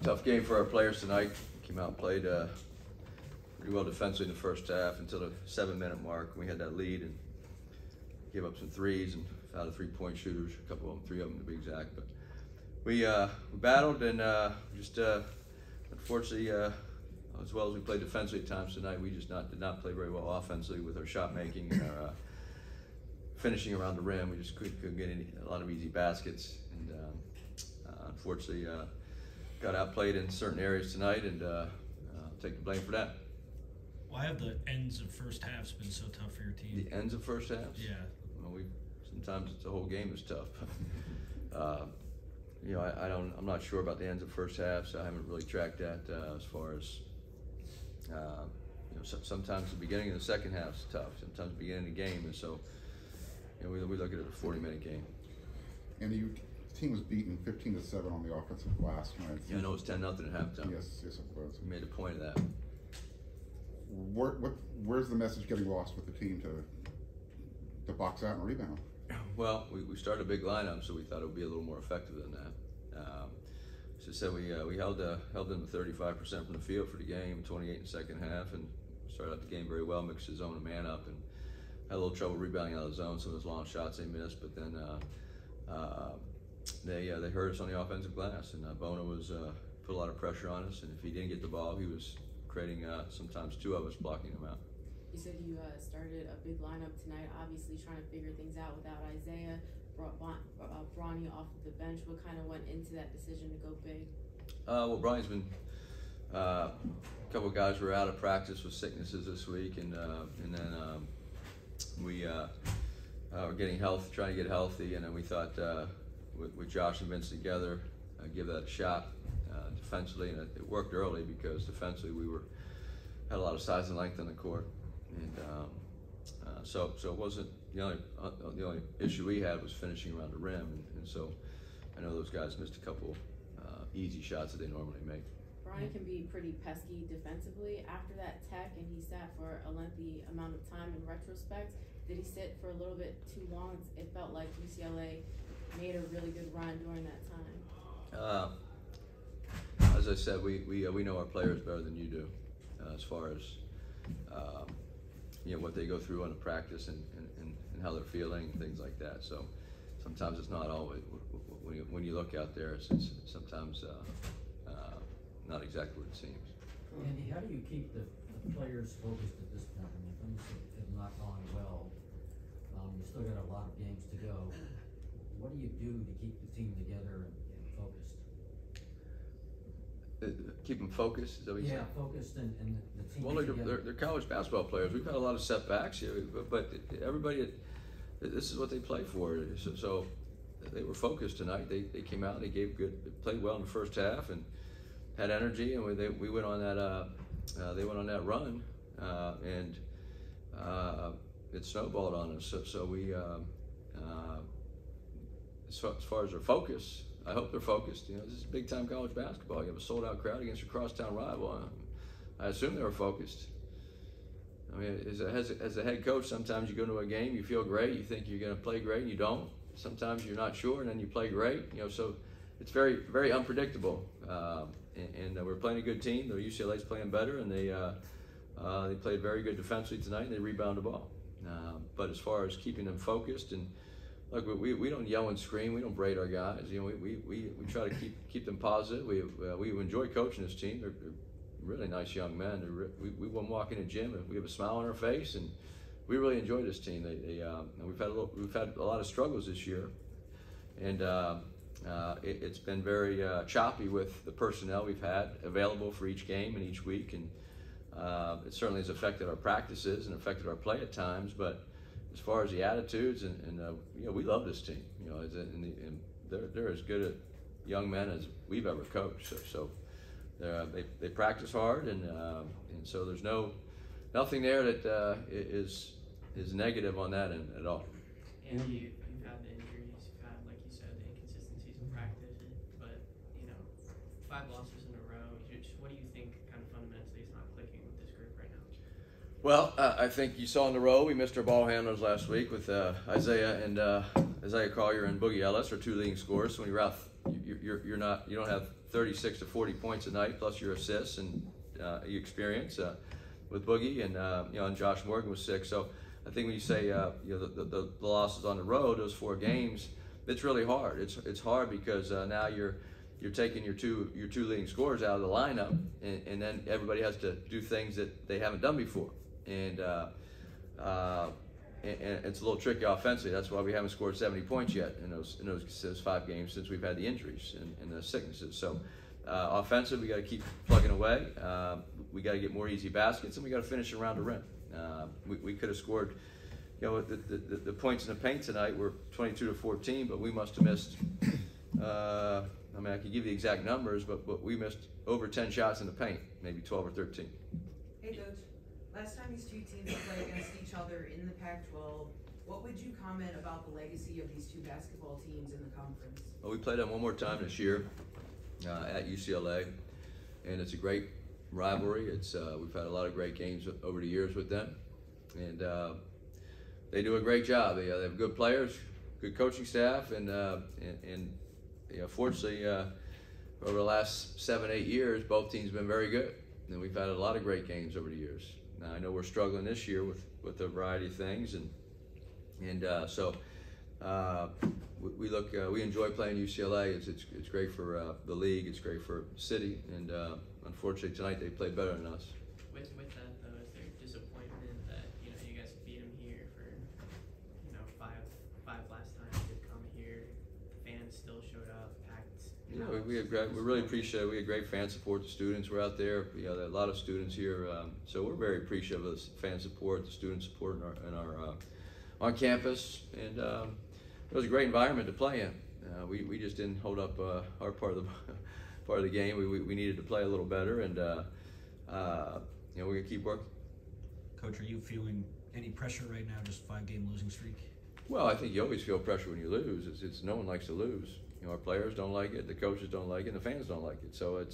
Tough game for our players tonight. Came out and played pretty well defensively in the first half until the 7-minute mark. We had that lead and gave up some threes and fouled 3-point shooters, a couple of them, 3 of them to be exact. But we battled and just unfortunately, as well as we played defensively at times tonight, we just did not play very well offensively with our shot making and our finishing around the rim. We just couldn't get a lot of easy baskets, and unfortunately got outplayed in certain areas tonight, and take the blame for that. Why have the ends of first halves been so tough for your team? The ends of first halves? Yeah. Well, sometimes the whole game is tough. You know, I'm not sure about the ends of first halves. I haven't really tracked that as far as you know. Sometimes the beginning of the second half is tough. Sometimes the beginning of the game, and so you know, we look at it as a 40-minute game. And your team was beaten 15-7 on the offensive glass tonight. Yeah, I know it was 10-0 at halftime. Yes, it was. We made a point of that. Where's the message getting lost with the team to box out and rebound? Well, we started a big lineup, so we thought it would be a little more effective than that. As I said, we held them to 35% from the field for the game, 28 in the second half, and started out the game very well, mixed the zone and man up, and had a little trouble rebounding out of the zone. Some of those long shots they missed, but then they hurt us on the offensive glass, and Bona was put a lot of pressure on us, and if he didn't get the ball, he was creating sometimes 2 of us blocking him out. You said you started a big lineup tonight, obviously trying to figure things out without Isaiah, brought Bronny off of the bench. What kind of went into that decision to go big? Well, Bronny's been, a couple of guys were out of practice with sicknesses this week, and then we were trying to get healthy, and then we thought with Josh and Vince together, give that a shot defensively, and it worked early because defensively we had a lot of size and length on the court. And so it wasn't the only issue we had was finishing around the rim, and so I know those guys missed a couple easy shots that they normally make. Bronny can be pretty pesky defensively. After that tech, and he sat for a lengthy amount of time in retrospect, did he sit for a little bit too long? It felt like UCLA made a really good run during that time. As I said, we know our players better than you do, as far as you know, what they go through on the practice and how they're feeling and things like that. So sometimes it's not always, when you look out there, it's sometimes not exactly what it seems. Andy, how do you keep the players focused at this point? I mean, things have not gone well. You still got a lot of games to go. What do you do to keep the team together and focused? Keep them focused, is that what you said? Yeah, focused and the team. Well, they're college basketball players. We've had a lot of setbacks, but everybody, this is what they play for. So they were focused tonight. They came out and they played well in the first half and had energy, and we went on that. They went on that run, and it snowballed on us. So we, as far as their focus, I hope they're focused. You know, this is big-time college basketball. You have a sold-out crowd against your crosstown rival. I assume they were focused. I mean, as a head coach, sometimes you go to a game, you feel great, you think you're going to play great, and you don't. Sometimes you're not sure, and then you play great. You know, so it's very, very unpredictable. And we're playing a good team. The UCLA's playing better, and they played very good defensively tonight, and they rebounded the ball. But as far as keeping them focused, and look, we don't yell and scream. We don't braid our guys. You know, we try to keep them positive. We enjoy coaching this team. They're really nice young men. We walk in the gym and we have a smile on our face, and we really enjoy this team. We've had a lot of struggles this year, and it's been very choppy with the personnel we've had available for each game and each week, and it certainly has affected our practices and affected our play at times. But as far as the attitudes, and you know, we love this team. You know, and they're as good at young men as we've ever coached. So they practice hard, and so there's nothing there that is negative on that end at all. Andy, you've had the injuries, you've had, like you said, the inconsistencies in practice, but you know, 5 losses in a row. What do you think kind of fundamentally is not clicking with this group right now? Well, I think you saw in the row, we missed our ball handlers last week with Isaiah Collier and Boogie Ellis, our 2 leading scorers. So when you're you don't have 36 to 40 points a night plus your assists and your experience with Boogie and and Josh Morgan was sick. So I think when you say the losses on the road, those 4 games, it's really hard. It's hard because now you're taking your two leading scorers out of the lineup, and then everybody has to do things that they haven't done before, and it's a little tricky offensively. That's why we haven't scored 70 points yet in those 5 games since we've had the injuries and the sicknesses. So offensive, we got to keep plugging away. We got to get more easy baskets, and we got to finish around the rim. We could have scored. The points in the paint tonight were 22 to 14, but we must have missed. I mean, I could give you the exact numbers, but we missed over 10 shots in the paint, maybe 12 or 13. Hey, Coach. Last time these 2 teams played against each other in the Pac-12, what would you comment about the legacy of these 2 basketball teams in the conference? Well, we played them one more time this year at UCLA, and it's a great rivalry. We've had a lot of great games over the years with them, and they do a great job. They have good players, good coaching staff, and fortunately, over the last 7-8 years, both teams have been very good, and we've had a lot of great games over the years. Now I know we're struggling this year with a variety of things, and so we enjoy playing UCLA. It's great for the league. It's great for the city, and unfortunately tonight they played better than us. With that though, is there disappointment that you guys beat them here for five last time they did come here? Fans still showed up, packed. We really appreciate it. We had great fan support. The students were out there. There are a lot of students here, so we're very appreciative of the fan support, the student support in our on campus, and it was a great environment to play in. We just didn't hold up our part of the game. We needed to play a little better, and we're gonna keep working. Coach, are you feeling any pressure right now? Just 5-game losing streak. Well, I think you always feel pressure when you lose. It's no one likes to lose. Our players don't like it, the coaches don't like it, and the fans don't like it. So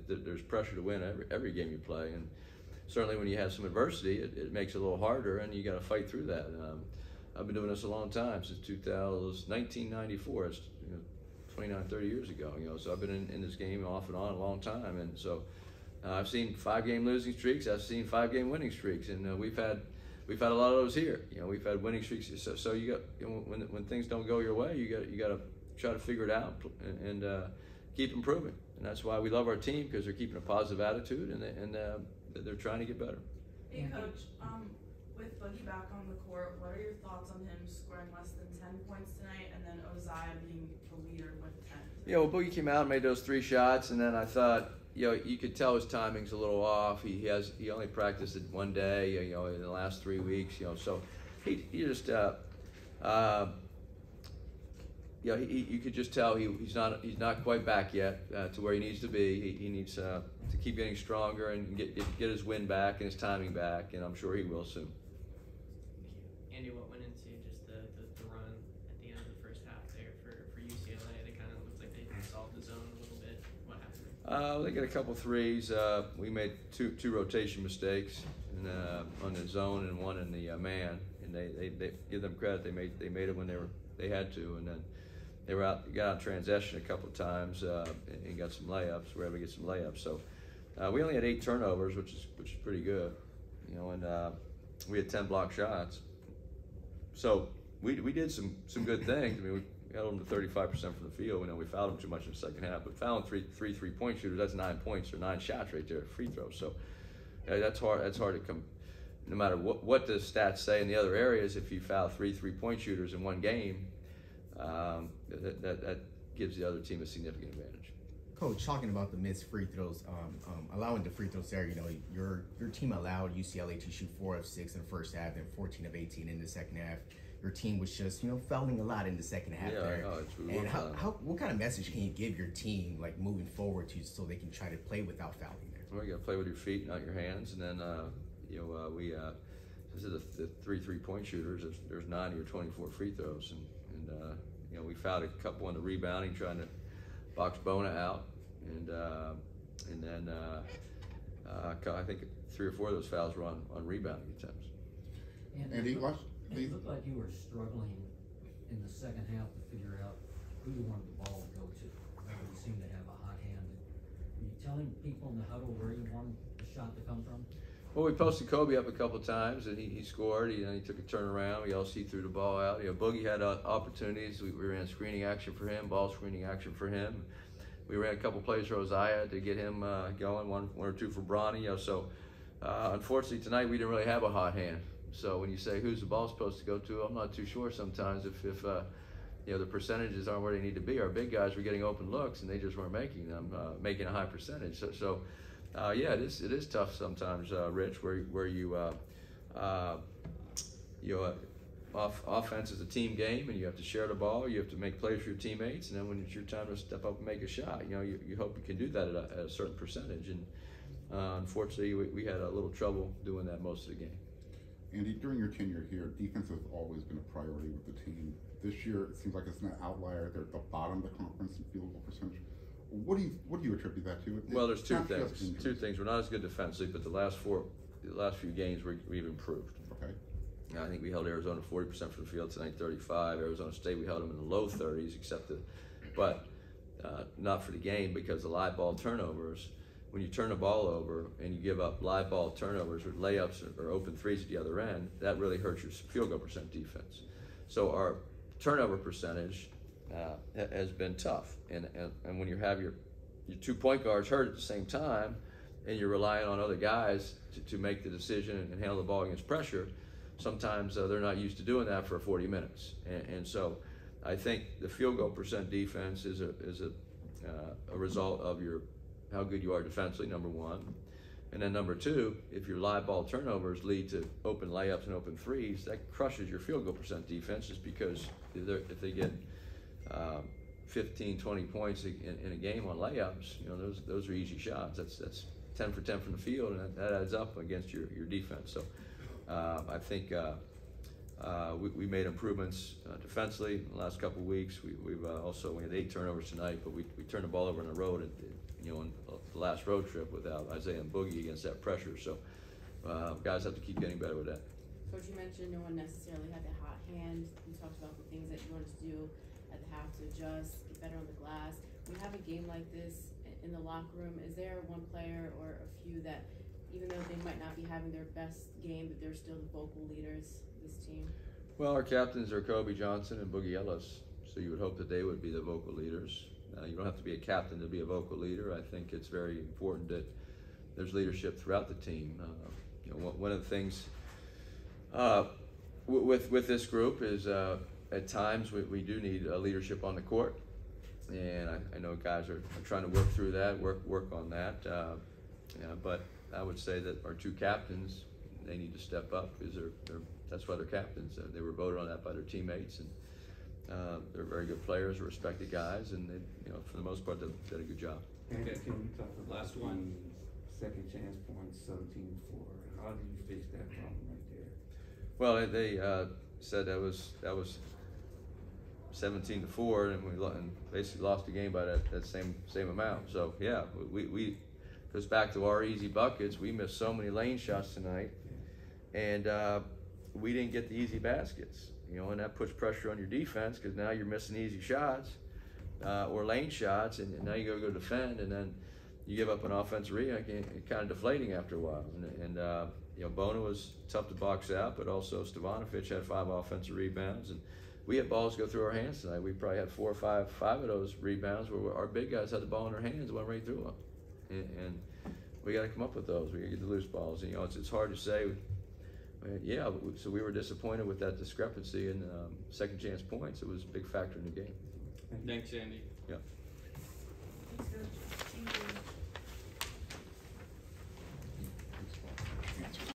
there's pressure to win every game you play, and certainly when you have some adversity, it makes it a little harder, and you got to fight through that. I've been doing this a long time, since 1994. It's 29, 30 years ago. So I've been in this game off and on a long time, and so I've seen 5-game losing streaks. I've seen 5-game winning streaks, and we've had a lot of those here. We've had winning streaks. So you got when things don't go your way, you got to try to figure it out and keep improving. And that's why we love our team, because they're keeping a positive attitude and they're trying to get better. Hey, Coach. With Boogie back on the court, what are your thoughts on him scoring less than 10 points tonight, and then Ozai being the leader with 10? Well, Boogie came out and made those 3 shots, and then I thought, you could tell his timing's a little off. He only practiced it one day, in the last 3 weeks, so he just you could just tell he's not quite back yet to where he needs to be. He needs to keep getting stronger and get his wind back and his timing back, and I'm sure he will soon. Andy, what went into just the run at the end of the first half there for UCLA? They kind of looked like they solved the zone a little bit. What happened? They got a couple threes. We made two rotation mistakes on the zone and one in the man, and they give them credit. They made it when they had to, and then they got out transition a couple of times and got some layups. We were able to get some layups. So we only had 8 turnovers, which is pretty good, and we had 10 block shots. So we did some good things. I mean, we held them to 35% from the field. We fouled them too much in the second half, but fouling three 3-point shooters, that's 9 points or 9 shots right there, free throws. So that's hard. That's hard to come. No matter what the stats say in the other areas, if you foul 3 3-point shooters in one game, that gives the other team a significant advantage. Coach, talking about the missed free throws, allowing the free throws there, your team allowed UCLA to shoot 4 of 6 in the first half and 14 of 18 in the second half. Your team was just, fouling a lot in the second half there. And what kind of message can you give your team, like moving forward, so they can try to play without fouling there? Well, you got to play with your feet, not your hands, and then this is the 3 3-point shooters. There's 9 of your 24 free throws, and we fouled a couple on the rebounding, trying to box Bona out, and then I think 3 or 4 of those fouls were on rebounding attempts. Andy, it looked like you were struggling in the second half to figure out who you wanted the ball to go to. you seem to have a hot hand. Are you telling people in the huddle where you want the shot to come from? Well, we posted Kobe up a couple of times, and he scored. He took a turnaround. We also threw the ball out. Boogie had opportunities. We ran screening action for him, ball screening action for him. We ran a couple plays for Ozaya to get him going, one or two for Bronny. So unfortunately tonight we didn't really have a hot hand. So when you say who's the ball supposed to go to, I'm not too sure sometimes if the percentages aren't where they need to be. Our big guys were getting open looks and they just weren't making them, making a high percentage. So yeah, it is tough sometimes, Rich, where you offense is a team game, and you have to share the ball. You have to make plays for your teammates, and then when it's your time to step up and make a shot, you hope you can do that at a certain percentage. And unfortunately, we had a little trouble doing that most of the game. Andy, during your tenure here, defense has always been a priority with the team. This year, it seems like it's an outlier. They're at the bottom of the conference in field goal percentage. What do you attribute that to? Well, there's two things. We're not as good defensively, but the last few games we've improved. Okay. I think we held Arizona 40% from the field tonight, 35. Arizona State, we held them in the low 30s, but not for the game, because the live ball turnovers. When you turn the ball over and you give up live ball turnovers or layups or open threes at the other end, that really hurts your field goal percent defense. So our turnover percentage has been tough, and when you have your 2 point guards hurt at the same time, and you're relying on other guys to make the decision and handle the ball against pressure, sometimes they're not used to doing that for 40 minutes. And so I think the field goal percent defense is a result of how good you are defensively, number one. And then number two, if your live ball turnovers lead to open layups and open threes, that crushes your field goal percent defense, just because if they get 15, 20 points in a game on layups, those are easy shots. That's 10 for 10 from the field, and that adds up against your defense. So I think we made improvements defensively in the last couple of weeks. We had 8 turnovers tonight, but we turned the ball over on the road, in the last road trip without Isaiah and Boogie against that pressure. So guys have to keep getting better with that. Coach, you mentioned no one necessarily had the hot hand. You talked about the things that you wanted to do at the half to adjust, get better on the glass. When you have a game like this in the locker room, is there one player or a few that, even though they might not be having their best game, but they're still the vocal leaders of this team? Well, our captains are Kobe Johnson and Boogie Ellis, so you would hope that they would be the vocal leaders. You don't have to be a captain to be a vocal leader. I think it's very important that there's leadership throughout the team. One of the things with this group is at times we do need leadership on the court, and I know guys are trying to work through that, work on that. But I would say that our 2 captains, they need to step up, because that's why they're captains. They were voted on that by their teammates, and they're very good players, respected guys, and they, for the most part, they did a good job. And can we talk about Last one. Second chance points, 17-4? How do you fix that problem right there? Well, they said that was 17-4, and we basically lost the game by that same amount. So yeah, we goes back to our easy buckets. We missed so many lane shots tonight, and we didn't get the easy baskets. And that puts pressure on your defense, because now you're missing easy shots or lane shots, and now you go defend, and then you give up an offensive rebound. It's kind of deflating after a while. And Bona was tough to box out, but also Stevanovic had 5 offensive rebounds, and we had balls go through our hands tonight. We probably had 4 or 5 of those rebounds where our big guys had the ball in their hands and went right through them. And we got to come up with those. We got to get the loose balls. And, it's hard to say. Yeah, so we were disappointed with that discrepancy in second chance points. It was a big factor in the game. Thanks, Andy. Yeah. Thanks, Coach. Thank you.